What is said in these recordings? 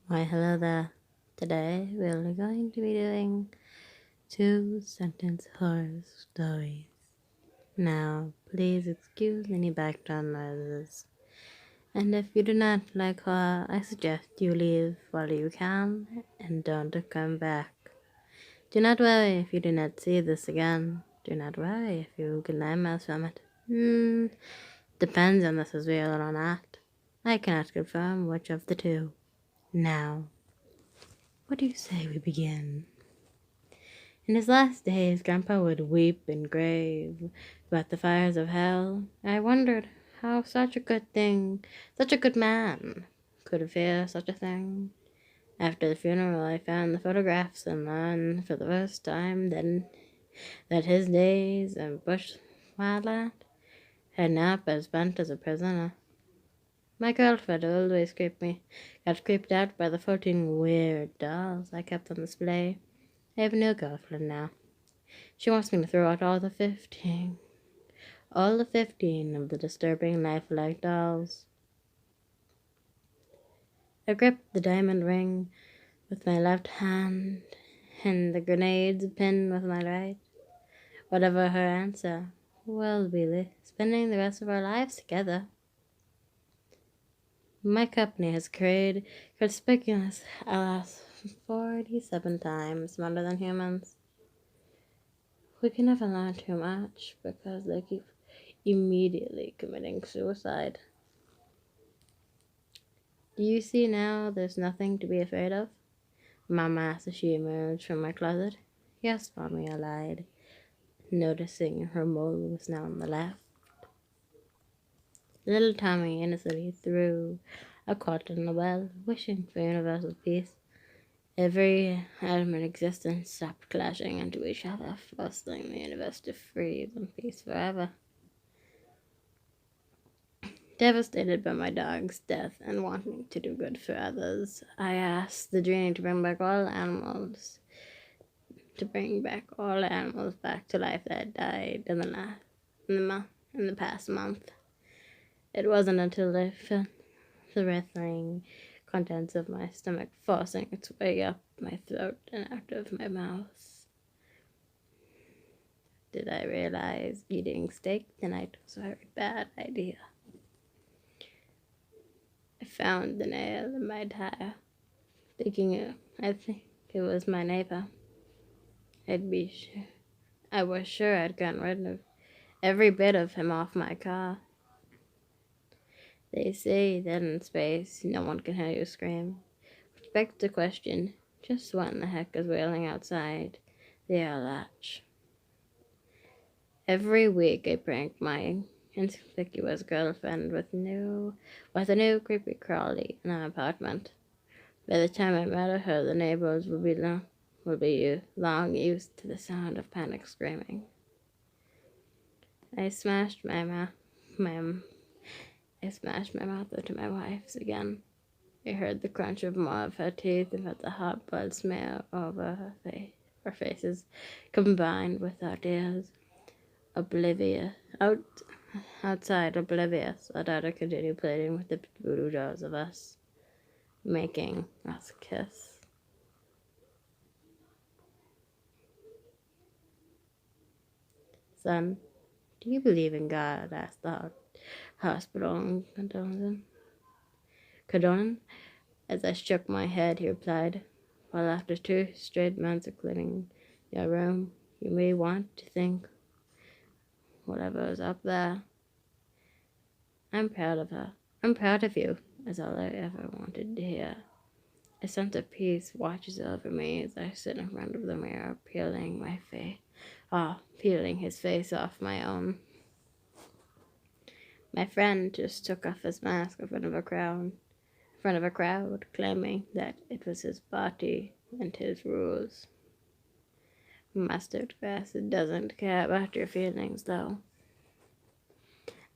Why, hello there. Today we're going to be doing two sentence horror stories. Now, please excuse any background noises. And if you do not like horror, I suggest you leave while you can and don't come back. Do not worry if you do not see this again. Do not worry if you get nightmares from it. Depends on this is real or not. I cannot confirm which of the two. Now, what do you say we begin? In his last days, Grandpa would weep and grave about the fires of hell. I wondered how such a good thing, such a good man, could fear such a thing. After the funeral, I found the photographs and learned for the first time then that his days in bush wildland had not been spent as a prisoner. My girlfriend always got creeped out by the 14 weird dolls I kept on display. I have a new girlfriend now. She wants me to throw out all the 15 of the disturbing lifelike dolls. I gripped the diamond ring with my left hand and the grenades pin with my right. Whatever her answer, we'll be spending the rest of our lives together. My company has created conspicuous alas 47 times smarter than humans. We can never learn too much because they keep immediately committing suicide. Do you see now there's nothing to be afraid of? Mama asked as she emerged from my closet. Yes, Mommy, I lied, noticing her mole was now on the left. Little Tommy innocently threw a quart in the well, wishing for universal peace. Every atom in existence stopped clashing into each other, forcing the universe to freeze in peace forever. Devastated by my dog's death and wanting to do good for others, I asked the genie to bring back all animals back to life that had died in the past month. It wasn't until I felt the writhing contents of my stomach forcing its way up my throat and out of my mouth did I realize eating steak tonight was a very bad idea. I found the nail in my tire, I think it was my neighbor. I was sure I'd gotten rid of every bit of him off my car. They say that in space, no one can hear you scream. Which begs the question, just what in the heck is wailing outside the air latch? Every week I prank my inconspicuous girlfriend with a new creepy crawly in our apartment. By the time I met her, the neighbors would be long used to the sound of panic screaming. I smashed my mouth into my wife's again. I heard the crunch of more of her teeth and felt the hot blood smear over her faces, combined with our tears. Outside, oblivious, our daughter continued playing with the voodoo dolls of us, making us kiss. Son, do you believe in God? Asked the hospital Cadonan. As I shook my head, he replied, well, after 2 straight months of cleaning your room, you may want to think whatever is up there. I'm proud of her. I'm proud of you, is all I ever wanted to hear. A sense of peace watches over me as I sit in front of the mirror, peeling his face off my own. My friend just took off his mask in front of a crowd, claiming that it was his party and his rules. Mustard grass doesn't care about your feelings, though.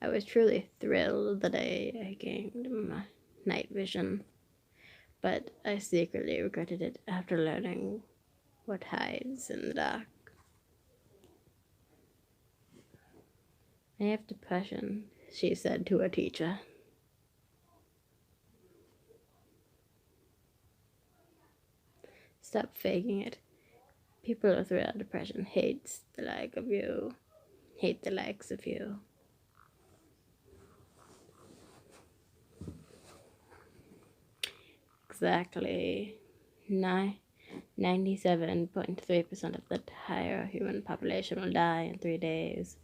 I was truly thrilled the day I gained my night vision, but I secretly regretted it after learning what hides in the dark. I have depression, she said to a teacher. Stop faking it. People with real depression hate the likes of you. Exactly. 97.3% of the entire human population will die in 3 days,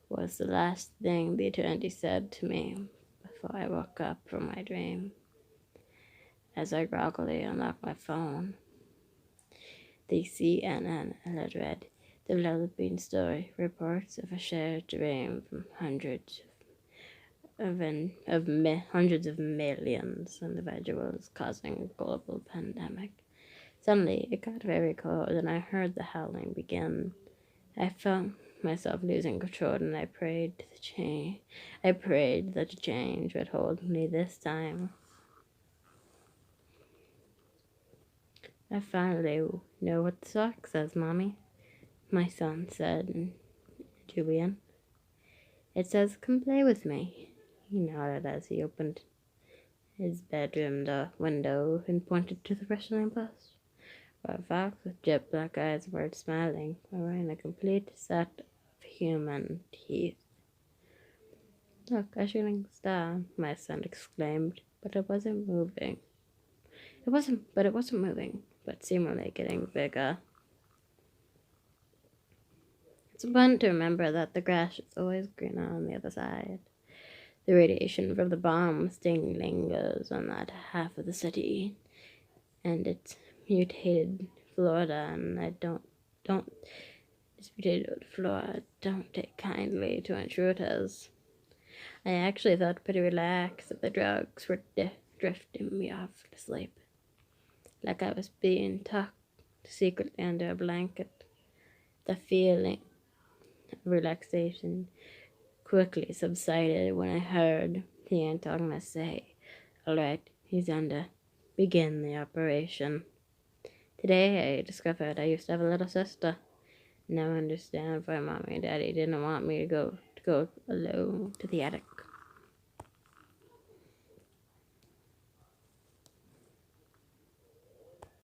was the last thing the eternity said to me before I woke up from my dream. As I groggily unlocked my phone, the CNN alert read, developing story, reports of a shared dream from hundreds of millions of individuals causing a global pandemic. Suddenly, it got very cold, and I heard the howling begin. I felt myself losing control, and I prayed that the change would hold me this time. I finally know what the sock says, Mommy, my son said, Julian. It says, come play with me. He nodded as he opened his bedroom window and pointed to the wrestling bus, where a fox with jet black eyes were smiling, wearing a complete set of human teeth. Look, a shooting star, my son exclaimed, but it wasn't moving. It wasn't moving, but seemingly getting bigger. It's important to remember that the grass is always greener on the other side. The radiation from the bomb still lingers on that half of the city, and it's mutated Florida, and I don't take kindly to intruders. I actually felt pretty relaxed that the drugs were drifting me off to sleep, like I was being tucked secretly under a blanket. The feeling of relaxation quickly subsided when I heard the antagonist say, all right, he's under. Begin the operation. Today I discovered I used to have a little sister. Now I understand why Mommy and Daddy didn't want me to go alone to the attic.